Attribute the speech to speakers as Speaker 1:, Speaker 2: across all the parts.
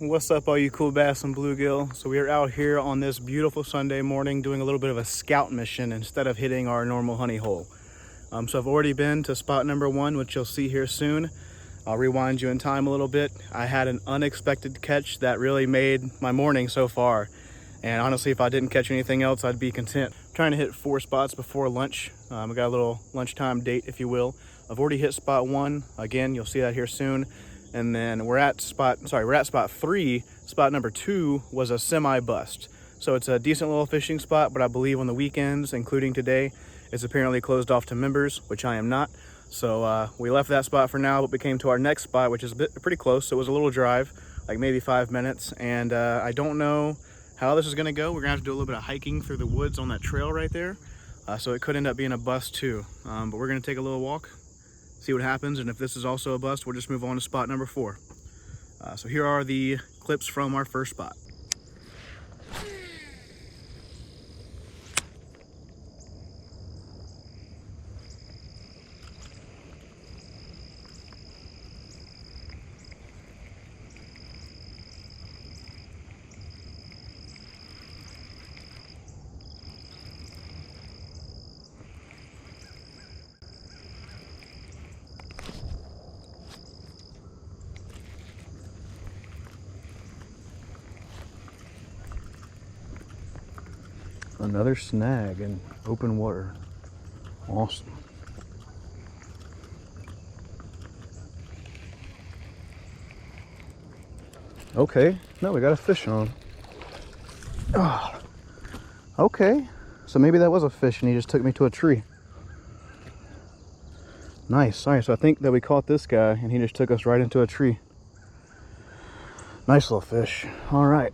Speaker 1: What's up, all you cool bass and bluegill? So we are out here on this beautiful Sunday morning doing a little bit of a scout mission instead of hitting our normal honey hole. So I've already been to spot number 1, which you'll see here soon. I'll rewind you in time a little bit. I had an unexpected catch that really made my morning so far. And honestly, if I didn't catch anything else, I'd be content. I'm trying to hit 4 spots before lunch. I got a little lunchtime date, if you will. I've already hit spot 1. Again, you'll see that here soon. And then we're at spot 3. Spot number 2 was a semi-bust. So it's a decent little fishing spot, but I believe on the weekends, including today, it's apparently closed off to members, which I am not. So we left that spot for now, but we came to our next spot, which is pretty close. So it was a little drive, like maybe 5 minutes. And I don't know how this is gonna go. We're gonna have to do a little bit of hiking through the woods on that trail right there. So it could end up being a bust too. But we're gonna take a little walk, see what happens, and if this is also a bust, we'll just move on to spot number 4. So here are the clips from our first spot. Another snag in open water. Awesome. Okay, no, we got a fish on. Oh, okay, so maybe that was a fish and he just took me to a tree. Nice. All right, so I think that we caught this guy and he just took us right into a tree. Nice little fish. All right,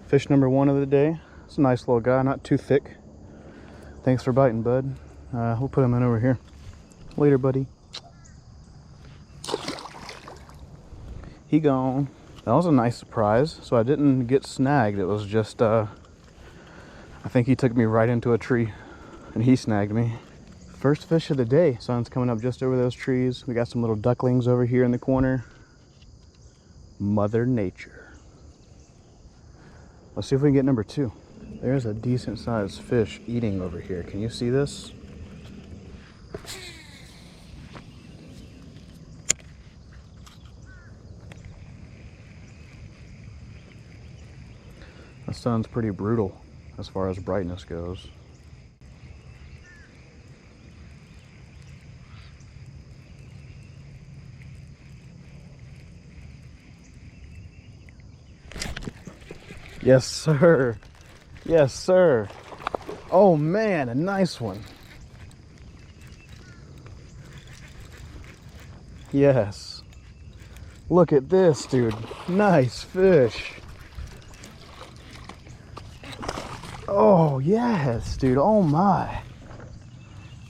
Speaker 1: fish number 1 of the day. It's a nice little guy, not too thick. Thanks for biting, bud. We'll put him in over here. Later, buddy. He gone. That was a nice surprise. So I didn't get snagged. It was just, I think he took me right into a tree and he snagged me. First fish of the day. Sun's coming up just over those trees. We got some little ducklings over here in the corner. Mother Nature. Let's see if we can get number 2. There's a decent sized fish eating over here. Can you see this? The sun's pretty brutal as far as brightness goes. Yes, sir. Yes, sir. Oh man, a nice one. Yes. Look at this, dude. Nice fish. Oh, yes, dude. Oh my.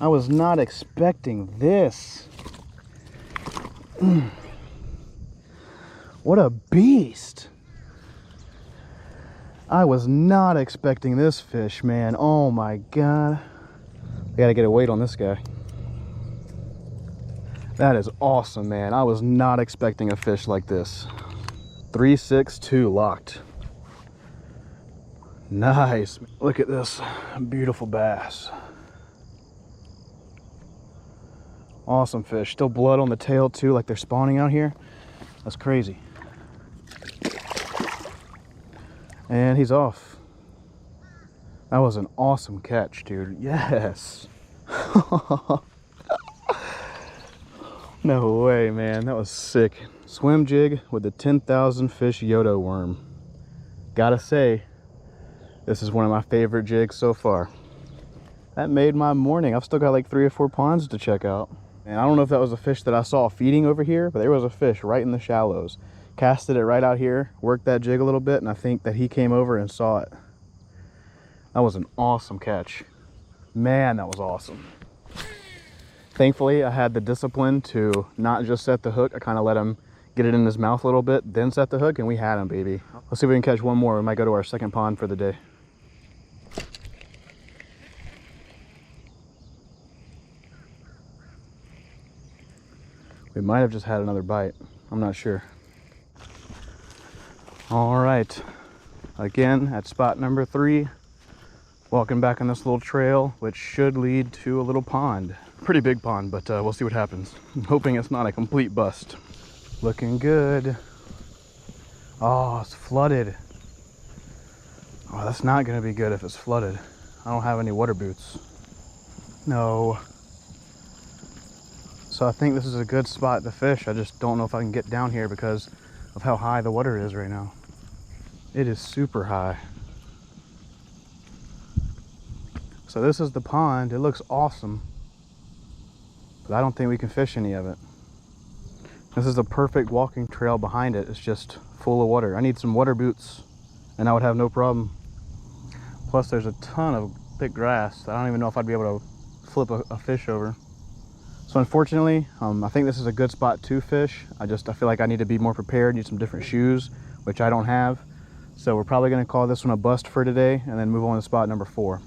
Speaker 1: I was not expecting this. What a beast. I was not expecting this fish, man. Oh my God. I gotta get a weight on this guy. That is awesome, man. I was not expecting a fish like this. 362 locked. Nice. Look at this beautiful bass. Awesome fish. Still blood on the tail too, like they're spawning out here. That's crazy. And he's off. That was an awesome catch, dude. Yes. No way, man. That was sick. Swim jig with the 10,000 fish Yodo worm. Gotta say, this is one of my favorite jigs so far. That made my morning. I've still got like 3 or 4 ponds to check out. And I don't know if that was a fish that I saw feeding over here, but there was a fish right in the shallows. Casted it right out here, worked that jig a little bit, and I think that he came over and saw it. That was an awesome catch. Man, that was awesome. Thankfully, I had the discipline to not just set the hook. I kind of let him get it in his mouth a little bit, then set the hook, and we had him, baby. Let's see if we can catch one more. We might go to our second pond for the day. We might have just had another bite. I'm not sure. All right, again at spot number 3, walking back on this little trail, which should lead to a little pond. Pretty big pond, but we'll see what happens. I'm hoping it's not a complete bust. Looking good. Oh, it's flooded. Oh, that's not gonna be good if it's flooded. I don't have any water boots. No. So I think this is a good spot to fish. I just don't know if I can get down here because of how high the water is right now. It is super high. So this is the pond. It looks awesome, but I don't think we can fish any of it. This is a perfect walking trail behind it. It's just full of water. I need some water boots and I would have no problem. Plus there's a ton of thick grass. I don't even know if I'd be able to flip a fish over. So unfortunately, I think this is a good spot to fish. I feel like I need to be more prepared, need some different shoes, which I don't have. So we're probably gonna call this one a bust for today and then move on to spot number 4.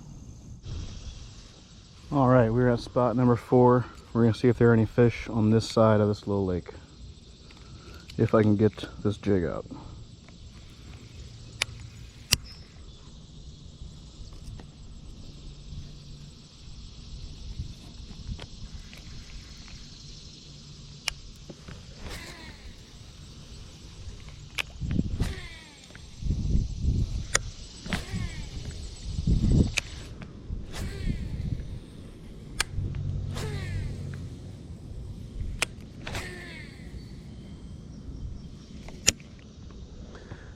Speaker 1: All right, we're at spot number 4. We're gonna see if there are any fish on this side of this little lake. If I can get this jig out.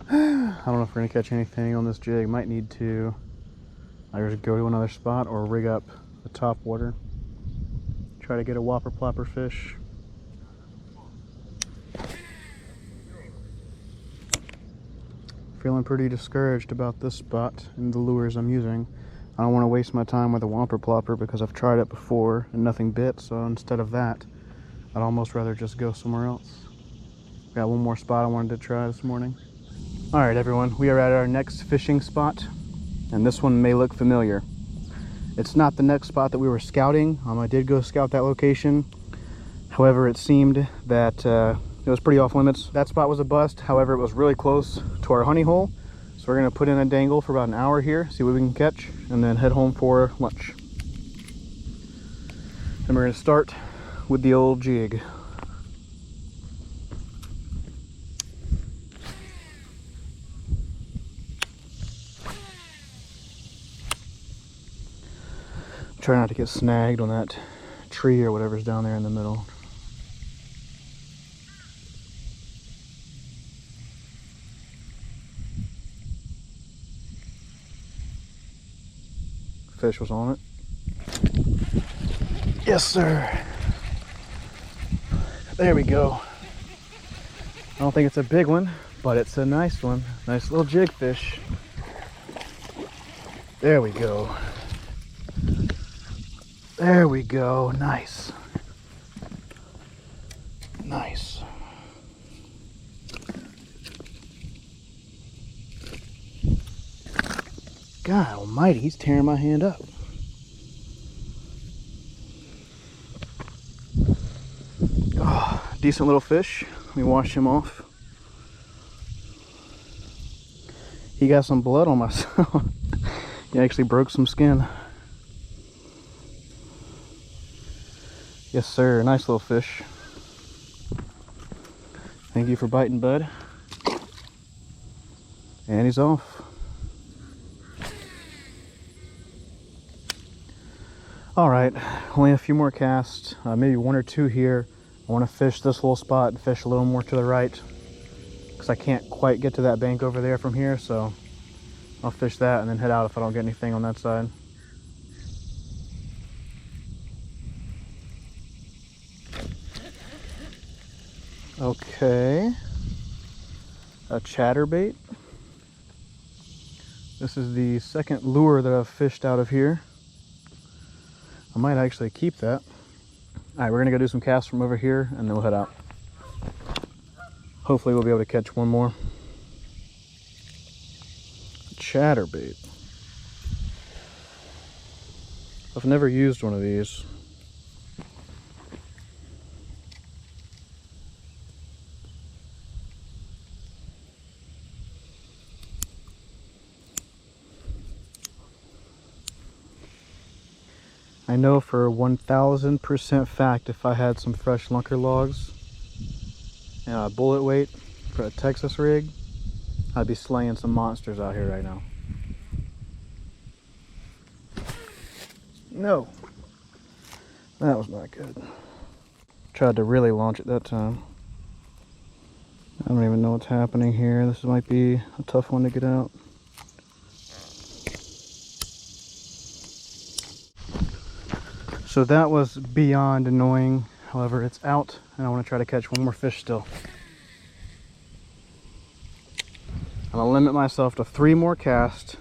Speaker 1: I don't know if we're gonna catch anything on this jig. Might need to either go to another spot or rig up the top water. Try to get a whopper plopper fish. Feeling pretty discouraged about this spot and the lures I'm using. I don't want to waste my time with a whopper plopper because I've tried it before and nothing bit. So instead of that, I'd almost rather just go somewhere else. Got one more spot I wanted to try this morning. All right, everyone, we are at our next fishing spot, and this one may look familiar. It's not the next spot that we were scouting. I did go scout that location. However, it seemed that it was pretty off limits. That spot was a bust. However, it was really close to our honey hole. So we're gonna put in a dangle for about an hour here, see what we can catch, and then head home for lunch. And we're gonna start with the old jig. Try not to get snagged on that tree or whatever's down there in the middle. Fish was on it. Yes, sir. There we go. I don't think it's a big one, but it's a nice one. Nice little jig fish. There we go. There we go. Nice. Nice. God almighty, he's tearing my hand up. Oh, decent little fish. Let me wash him off. He got some blood on myself. He actually broke some skin. Yes, sir. Nice little fish. Thank you for biting, bud. And he's off. All right, only a few more casts, maybe 1 or 2 here. I want to fish this little spot and fish a little more to the right because I can't quite get to that bank over there from here, so I'll fish that and then head out if I don't get anything on that side. Okay, a chatterbait. This is the second lure that I've fished out of here. I might actually keep that. All right, we're gonna go do some casts from over here and then we'll head out. Hopefully we'll be able to catch one more. Chatterbait. I've never used one of these. I know for 1000% fact if I had some fresh lunker logs and a bullet weight for a Texas rig, I'd be slaying some monsters out here right now. No, that was not good. Tried to really launch it that time. I don't even know what's happening here. This might be a tough one to get out. So that was beyond annoying. However, it's out and I want to try to catch one more fish still. I'm gonna limit myself to 3 more casts.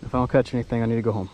Speaker 1: If I don't catch anything, I need to go home.